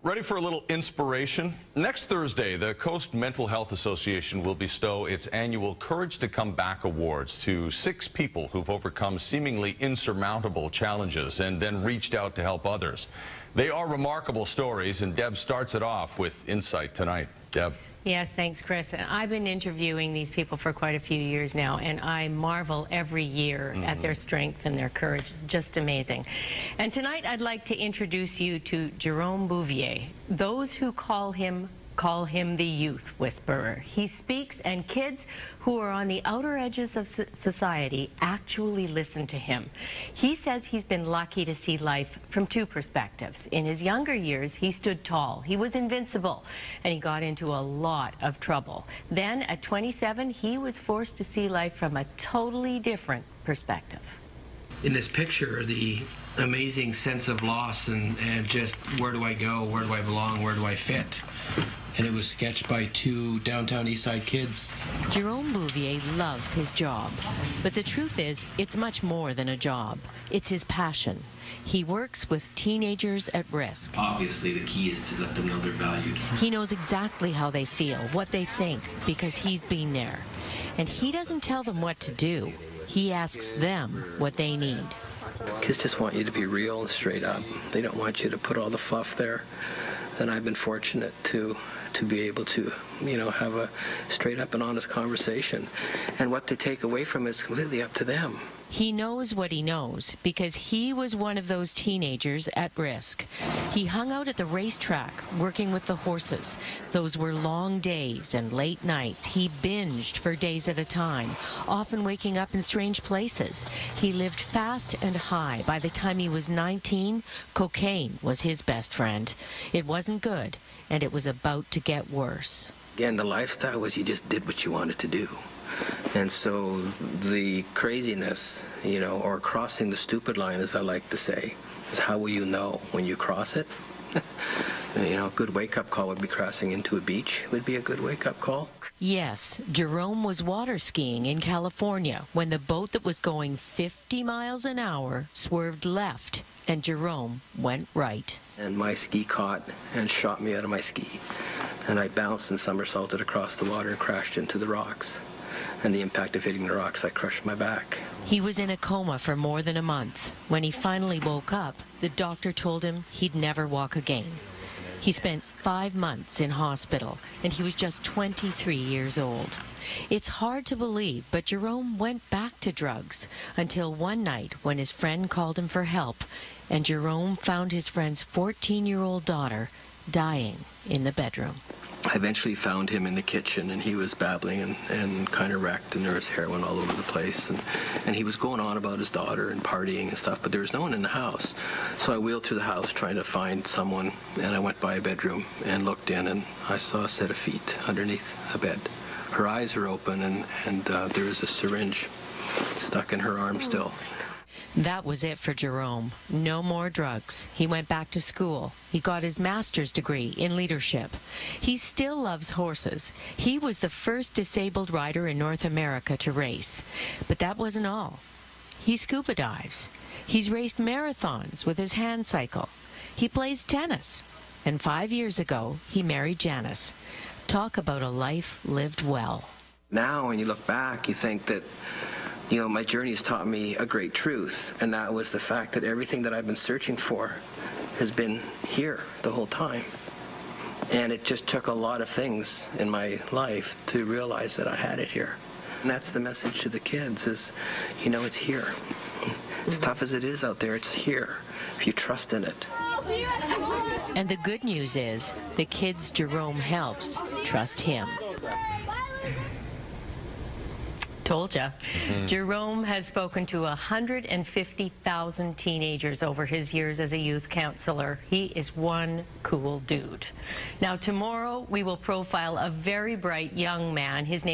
Ready for a little inspiration? Next Thursday, the Coast Mental Health Association will bestow its annual Courage to Come Back Awards to 6 people who've overcome seemingly insurmountable challenges and then reached out to help others. They are remarkable stories, and Deb starts it off with insight tonight. Deb. Yes, thanks, Chris. And I've been interviewing these people for quite a few years now, and I marvel every year at their strength and their courage. Just amazing. And tonight I'd like to introduce you to Jerome Bouvier. Those who call him the youth whisperer. He speaks, and kids who are on the outer edges of society actually listen to him. He says he's been lucky to see life from 2 perspectives. In his younger years, he stood tall, he was invincible, and he got into a lot of trouble. Then, at 27, he was forced to see life from a totally different perspective. In this picture, the amazing sense of loss and just where do I go, where do I belong, where do I fit? And it was sketched by 2 downtown Eastside kids. Jerome Bouvier loves his job, but the truth is, it's much more than a job. It's his passion. He works with teenagers at risk. Obviously, the key is to let them know they're valued. He knows exactly how they feel, what they think, because he's been there. And he doesn't tell them what to do. He asks them what they need. Kids just want you to be real and straight up. They don't want you to put all the fluff there. And I've been fortunate to be able to, have a straight up and honest conversation. And what they take away from it is completely up to them. He knows what he knows because he was one of those teenagers at risk. He hung out at the racetrack working with the horses. Those were long days and late nights. He binged for days at a time, often waking up in strange places. He lived fast and high. By the time he was 19, cocaine was his best friend. It wasn't good, and it was about to get worse. Again, the lifestyle was you just did what you wanted to do. And so the craziness, or crossing the stupid line, as I like to say, is how will you know when you cross it? A good wake-up call would be crossing into a beach would be a good wake-up call. Yes, Jerome was water skiing in California when the boat that was going 50 miles an hour swerved left, and Jerome went right. And my ski caught and shot me out of my ski. And I bounced and somersaulted across the water and crashed into the rocks. And the impact of hitting the rocks, I crushed my back. He was in a coma for more than a month. When he finally woke up, the doctor told him he'd never walk again. He spent 5 months in hospital, and he was just 23 years old. It's hard to believe, but Jerome went back to drugs until one night when his friend called him for help, and Jerome found his friend's 14-year-old daughter dying in the bedroom. I eventually found him in the kitchen, and he was babbling and kind of wrecked, and there was heroin all over the place. And he was going on about his daughter and partying and stuff, but there was no one in the house. So I wheeled through the house trying to find someone, and I went by a bedroom and looked in, and I saw a set of feet underneath a bed. Her eyes were open, and there was a syringe stuck in her arm still. That was it for Jerome. No more drugs. He went back to school. He got his master's degree in leadership. He still loves horses. He was the first disabled rider in North America to race. But that wasn't all. He scuba dives. He's raced marathons with his hand cycle. He plays tennis. And 5 years ago, he married Janice. Talk about a life lived well. Now, when you look back, you think that my journey has taught me a great truth, and that was the fact that everything that I've been searching for has been here the whole time. And it just took a lot of things in my life to realize that I had it here. And that's the message to the kids is, it's here. As tough as it is out there, it's here if you trust in it. And the good news is the kids Jerome helps trust him. Told ya. Jerome has spoken to 150,000 teenagers over his years as a youth counselor. He is one cool dude. Now, tomorrow we will profile a very bright young man. His name